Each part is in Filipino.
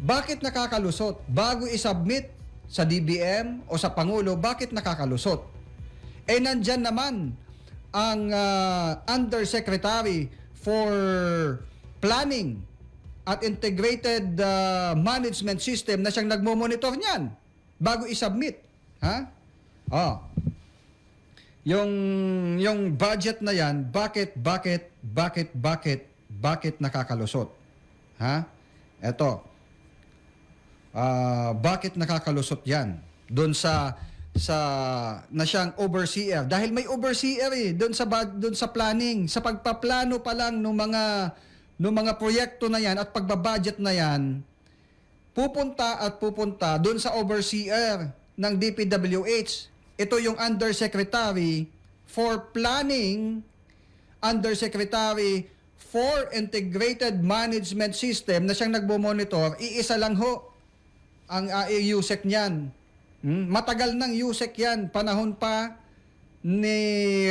Bakit nakakalusot? Bago isubmit sa DBM o sa Pangulo, bakit nakakalusot? Eh nandyan naman ang Undersecretary for Planning at Integrated Management System na siyang nagmo-monitor niyan bago isubmit. Ha? Oh. Yung budget na yan, bakit nakakalusot? Ha? Eto. Bakit nakakalusot yan? Doon sa na siyang overseer. Dahil may overseer doon sa planning, sa pagpaplano pa lang ng mga proyekto na yan at pagbabudget na yan, pupunta doon sa overseer ng DPWH. Ito yung Undersecretary for Planning, Undersecretary for Integrated Management System na siyang nagbo-monitor. Iisa lang ho ang USEC niyan. Matagal nang USEC yan. Panahon pa ni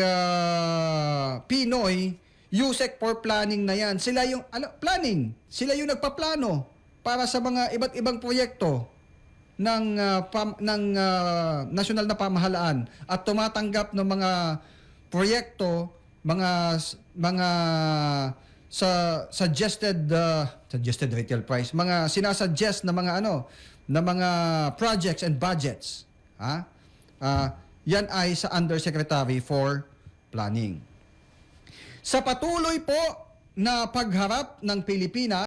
Pinoy, USEC for Planning na yan. Sila yung planning. Sila yung nagpaplano para sa mga iba't ibang proyekto ng nasyonal na pamahalaan at tumatanggap ng mga proyekto, mga suggested retail price, mga sinasuggest na mga projects and budgets. Yan ay sa Undersecretary for Planning. Sa patuloy po na pagharap ng Pilipinas